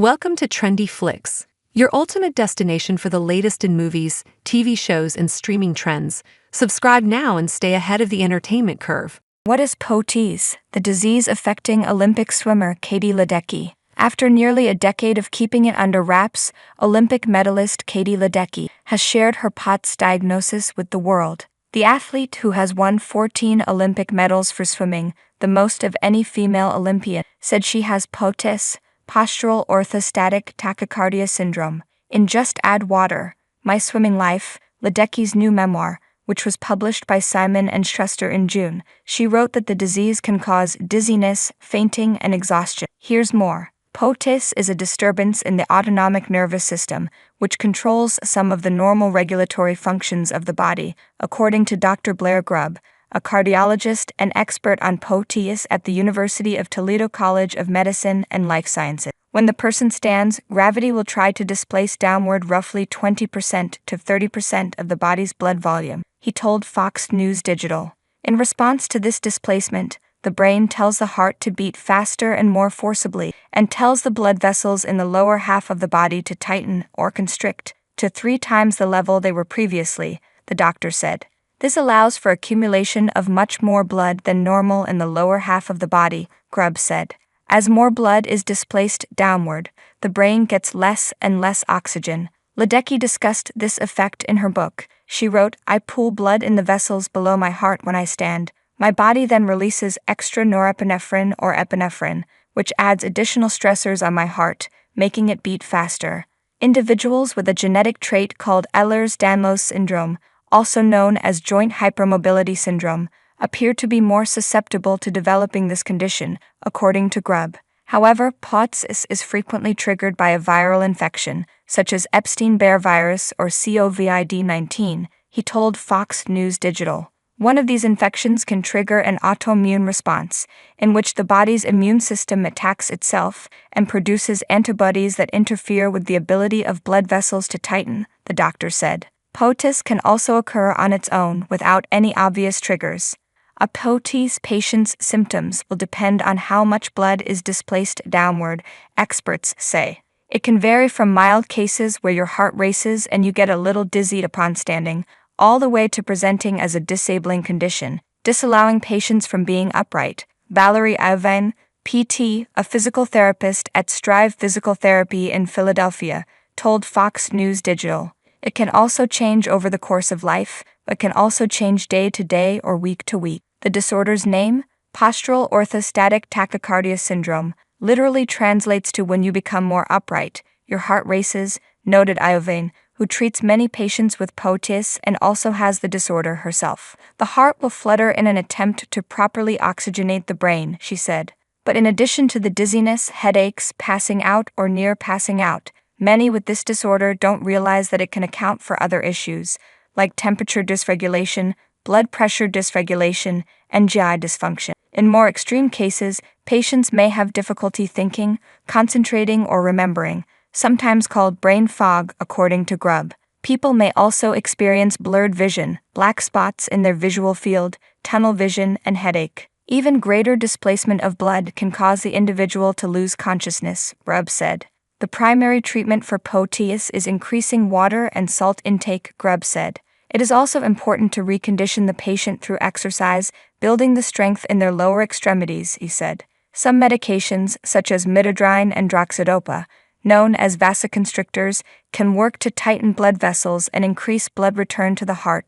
Welcome to Trendy Flicks, your ultimate destination for the latest in movies, TV shows, and streaming trends. Subscribe now and stay ahead of the entertainment curve. What is POTS, the disease affecting Olympic swimmer Katie Ledecky? After nearly a decade of keeping it under wraps, Olympic medalist Katie Ledecky has shared her POTS diagnosis with the world. The athlete, who has won 14 Olympic medals for swimming, the most of any female Olympian, said she has POTS, postural orthostatic tachycardia syndrome. In Just Add Water, My Swimming Life, Ledecky's new memoir, which was published by Simon & Schuster in June, she wrote that the disease can cause dizziness, fainting, and exhaustion. Here's more. POTS is a disturbance in the autonomic nervous system, which controls some of the normal regulatory functions of the body, according to Dr. Blair Grubb, a cardiologist and expert on POTS at the University of Toledo College of Medicine and Life Sciences. When the person stands, gravity will try to displace downward roughly 20% to 30% of the body's blood volume, he told Fox News Digital. In response to this displacement, the brain tells the heart to beat faster and more forcibly, and tells the blood vessels in the lower half of the body to tighten or constrict to 3 times the level they were previously, the doctor said. This allows for accumulation of much more blood than normal in the lower half of the body, Grubb said. As more blood is displaced downward, the brain gets less and less oxygen. Ledecky discussed this effect in her book. She wrote, "I pool blood in the vessels below my heart when I stand. My body then releases extra norepinephrine or epinephrine, which adds additional stressors on my heart, making it beat faster." Individuals with a genetic trait called Ehlers-Danlos syndrome, also known as joint hypermobility syndrome, appear to be more susceptible to developing this condition, according to Grubb. However, POTS is frequently triggered by a viral infection, such as Epstein-Barr virus or COVID-19, he told Fox News Digital. One of these infections can trigger an autoimmune response, in which the body's immune system attacks itself and produces antibodies that interfere with the ability of blood vessels to tighten, the doctor said. POTS can also occur on its own without any obvious triggers. A POTS patient's symptoms will depend on how much blood is displaced downward, experts say. It can vary from mild cases where your heart races and you get a little dizzy upon standing, all the way to presenting as a disabling condition, disallowing patients from being upright. Valerie Iovine, PT, a physical therapist at Strive Physical Therapy in Philadelphia, told Fox News Digital. It can also change over the course of life, but can also change day to day or week to week. The disorder's name, postural orthostatic tachycardia syndrome, literally translates to when you become more upright, your heart races, noted Iovine, who treats many patients with POTS and also has the disorder herself. The heart will flutter in an attempt to properly oxygenate the brain, she said. But in addition to the dizziness, headaches, passing out or near passing out, many with this disorder don't realize that it can account for other issues, like temperature dysregulation, blood pressure dysregulation, and GI dysfunction. In more extreme cases, patients may have difficulty thinking, concentrating, or remembering, sometimes called brain fog, according to Grubb. People may also experience blurred vision, black spots in their visual field, tunnel vision, and headache. Even greater displacement of blood can cause the individual to lose consciousness, Grubb said. The primary treatment for POTS is increasing water and salt intake, Grubb said. It is also important to recondition the patient through exercise, building the strength in their lower extremities, he said. Some medications, such as midodrine and droxidopa, known as vasoconstrictors, can work to tighten blood vessels and increase blood return to the heart,